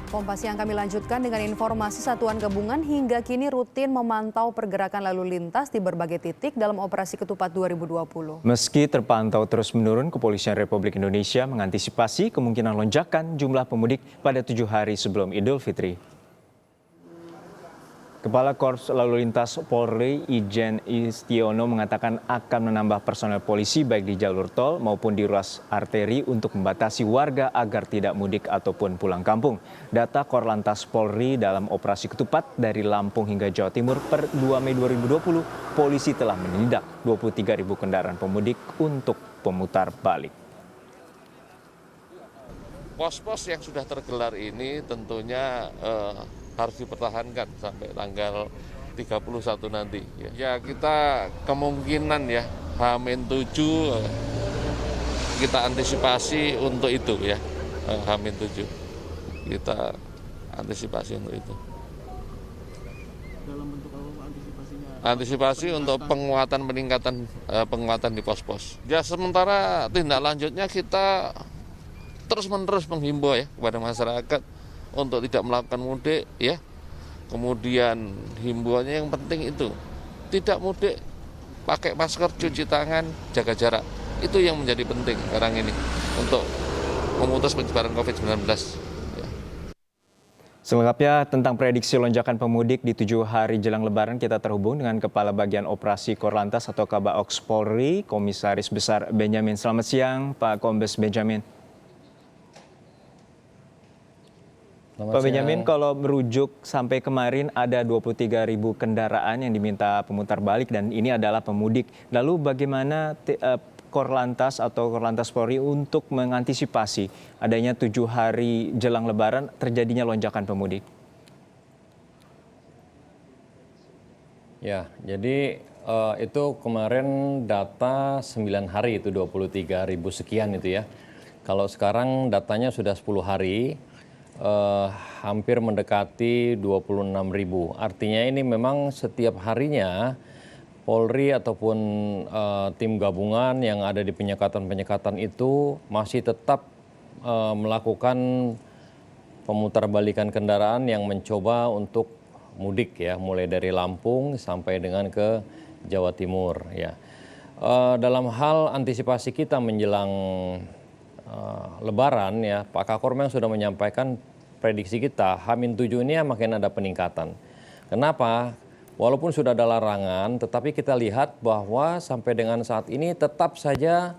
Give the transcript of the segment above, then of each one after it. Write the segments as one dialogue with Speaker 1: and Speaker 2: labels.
Speaker 1: Kompas yang kami lanjutkan dengan informasi Satuan Gabungan hingga kini rutin memantau pergerakan lalu lintas di berbagai titik dalam operasi Ketupat 2020.
Speaker 2: Meski terpantau terus menurun, Kepolisian Republik Indonesia mengantisipasi kemungkinan lonjakan jumlah pemudik pada 7 hari sebelum Idul Fitri. Kepala Korps Lalu Lintas Polri Ijen Istiono mengatakan akan menambah personel polisi baik di jalur tol maupun di ruas arteri untuk membatasi warga agar tidak mudik ataupun pulang kampung. Data Korlantas Polri dalam operasi Ketupat dari Lampung hingga Jawa Timur per 2 Mei 2020, polisi telah menindak 23.000 kendaraan pemudik untuk pemutar balik.
Speaker 3: Pos-pos yang sudah tergelar ini tentunya harus dipertahankan sampai tanggal 31 nanti. Ya kita kemungkinan ya H-7 kita antisipasi untuk itu ya, H-7 kita antisipasi untuk itu.
Speaker 4: Dalam bentuk apa antisipasinya?
Speaker 3: Antisipasi untuk penguatan di pos-pos. Ya sementara tindak lanjutnya kita terus-menerus menghimbau ya kepada masyarakat untuk tidak melakukan mudik ya. Kemudian himbauannya yang penting itu tidak mudik, pakai masker, cuci tangan, jaga jarak. Itu yang menjadi penting sekarang ini untuk memutus penyebaran COVID-19. Ya.
Speaker 2: Selengkapnya tentang prediksi lonjakan pemudik di 7 hari jelang Lebaran, kita terhubung dengan Kepala Bagian Operasi Korlantas atau Kabaoks Polri, Komisaris Besar Benjamin. Selamat siang, Pak Kombes Benjamin. Pak Benjamin, kalau merujuk sampai kemarin ada 23.000 kendaraan yang diminta pemutar balik dan ini adalah pemudik. Lalu bagaimana Korlantas atau Korlantas Polri untuk mengantisipasi adanya 7 hari jelang Lebaran terjadinya lonjakan pemudik?
Speaker 5: Ya, jadi itu kemarin data 9 hari itu 23.000 sekian itu ya. Kalau sekarang datanya sudah 10 hari. Hampir mendekati 26.000. Artinya ini memang setiap harinya Polri ataupun tim gabungan yang ada di penyekatan-penyekatan itu masih tetap melakukan pemutarbalikan kendaraan yang mencoba untuk mudik ya, mulai dari Lampung sampai dengan ke Jawa Timur ya. Dalam hal antisipasi kita menjelang Lebaran ya, Pak Kakor memang sudah menyampaikan prediksi kita H-7 ini makin ada peningkatan. Kenapa? Walaupun sudah ada larangan, tetapi kita lihat bahwa sampai dengan saat ini tetap saja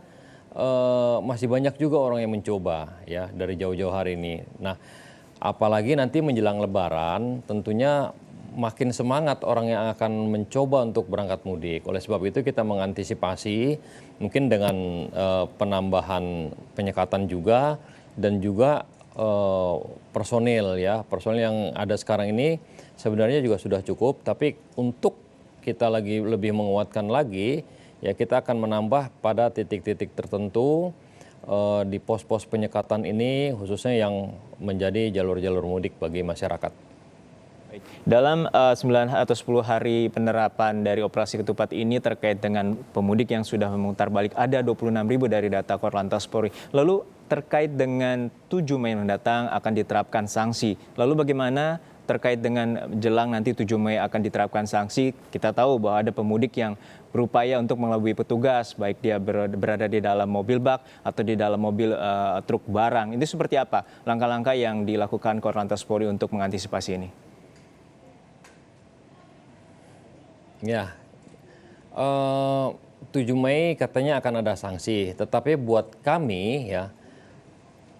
Speaker 5: masih banyak juga orang yang mencoba ya dari jauh-jauh hari ini. Nah, apalagi nanti menjelang Lebaran, tentunya makin semangat orang yang akan mencoba untuk berangkat mudik. Oleh sebab itu kita mengantisipasi mungkin dengan penambahan penyekatan juga dan juga personil ya. Personil yang ada sekarang ini sebenarnya juga sudah cukup, tapi untuk kita lagi lebih menguatkan lagi ya kita akan menambah pada titik-titik tertentu di pos-pos penyekatan ini khususnya yang menjadi jalur-jalur mudik bagi masyarakat.
Speaker 2: Dalam 9 atau 10 hari penerapan dari operasi Ketupat ini terkait dengan pemudik yang sudah memutar balik ada 26.000 dari data Korlantas Polri. Lalu terkait dengan 7 Mei mendatang akan diterapkan sanksi. Lalu bagaimana terkait dengan jelang nanti 7 Mei akan diterapkan sanksi? Kita tahu bahwa ada pemudik yang berupaya untuk mengelabui petugas, baik dia berada di dalam mobil bak atau di dalam mobil truk barang. Itu seperti apa langkah-langkah yang dilakukan Korlantas Polri untuk mengantisipasi ini?
Speaker 5: Ya, 7 Mei katanya akan ada sanksi, tetapi buat kami ya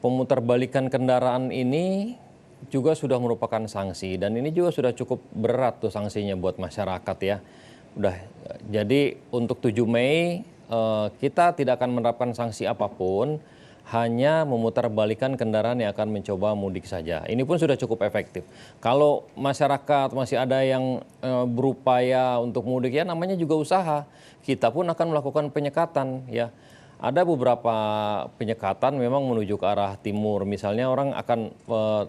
Speaker 5: pemutarbalikan kendaraan ini juga sudah merupakan sanksi dan ini juga sudah cukup berat tuh sanksinya buat masyarakat ya. Udah, jadi untuk 7 Mei kita tidak akan menerapkan sanksi apapun, hanya memutarbalikan kendaraan yang akan mencoba mudik saja. Ini pun sudah cukup efektif. Kalau masyarakat masih ada yang berupaya untuk mudik ya namanya juga usaha. Kita pun akan melakukan penyekatan ya. Ada beberapa penyekatan memang menuju ke arah timur. Misalnya orang akan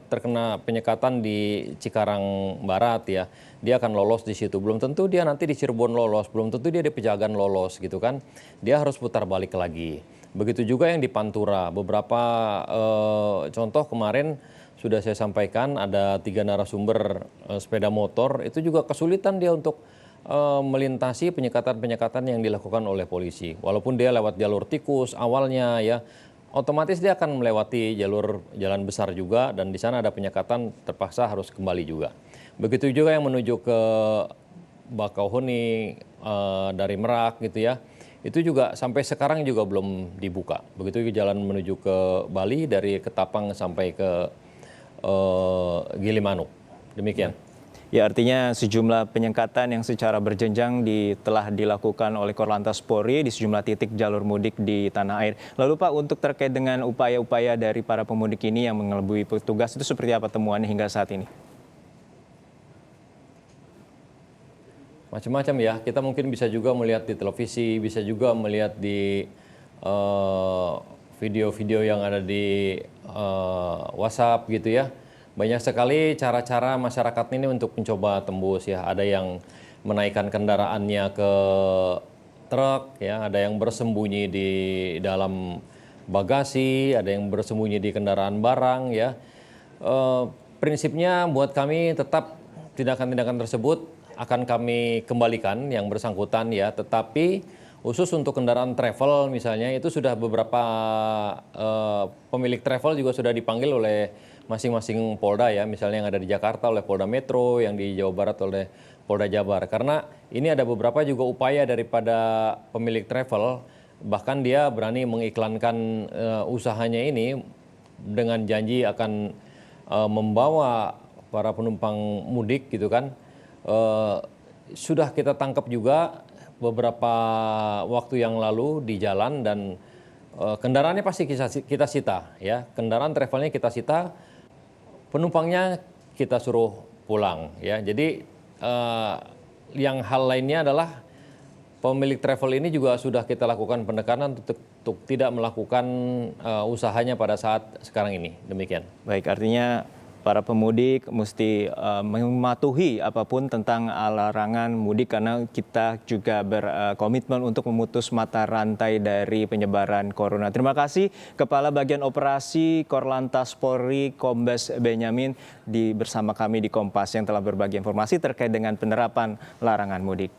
Speaker 5: terkena penyekatan di Cikarang Barat ya. Dia akan lolos di situ. Belum tentu dia nanti di Cirebon lolos, belum tentu dia di Pejagan lolos gitu kan. Dia harus putar balik lagi. Begitu juga yang di Pantura. Beberapa contoh kemarin sudah saya sampaikan ada 3 narasumber sepeda motor, itu juga kesulitan dia untuk melintasi penyekatan-penyekatan yang dilakukan oleh polisi. Walaupun dia lewat jalur tikus awalnya ya, otomatis dia akan melewati jalur jalan besar juga dan di sana ada penyekatan, terpaksa harus kembali juga. Begitu juga yang menuju ke Bakauheni dari Merak gitu ya. Itu juga sampai sekarang juga belum dibuka. Begitu juga jalan menuju ke Bali dari Ketapang sampai ke Gilimanuk. Demikian.
Speaker 2: Ya, artinya sejumlah penyekatan yang secara berjenjang telah dilakukan oleh Korlantas Polri di sejumlah titik jalur mudik di tanah air. Lalu Pak, untuk terkait dengan upaya-upaya dari para pemudik ini yang mengelabui petugas, itu seperti apa temuannya hingga saat ini?
Speaker 5: Macam-macam ya, kita mungkin bisa juga melihat di televisi, bisa juga melihat di video-video yang ada di WhatsApp gitu ya. Banyak sekali cara-cara masyarakat ini untuk mencoba tembus ya. Ada yang menaikkan kendaraannya ke truk ya, ada yang bersembunyi di dalam bagasi, ada yang bersembunyi di kendaraan barang ya. Prinsipnya buat kami tetap tindakan-tindakan tersebut akan kami kembalikan yang bersangkutan ya, tetapi khusus untuk kendaraan travel misalnya itu sudah beberapa pemilik travel juga sudah dipanggil oleh masing-masing Polda ya, misalnya yang ada di Jakarta oleh Polda Metro, yang di Jawa Barat oleh Polda Jabar. Karena ini ada beberapa juga upaya daripada pemilik travel, bahkan dia berani mengiklankan usahanya ini dengan janji akan membawa para penumpang mudik gitu kan. Sudah kita tangkap juga beberapa waktu yang lalu di jalan dan kendaraannya pasti kita sita ya, kendaraan travelnya kita sita, penumpangnya kita suruh pulang ya. Jadi yang hal lainnya adalah pemilik travel ini juga sudah kita lakukan pendekanan untuk tidak melakukan usahanya pada saat sekarang ini. Demikian.
Speaker 2: Baik, artinya para pemudik mesti mematuhi apapun tentang larangan mudik karena kita juga berkomitmen untuk memutus mata rantai dari penyebaran corona. Terima kasih Kepala Bagian Operasi Korlantas Polri Kombes Benyamin bersama kami di Kompas yang telah berbagi informasi terkait dengan penerapan larangan mudik.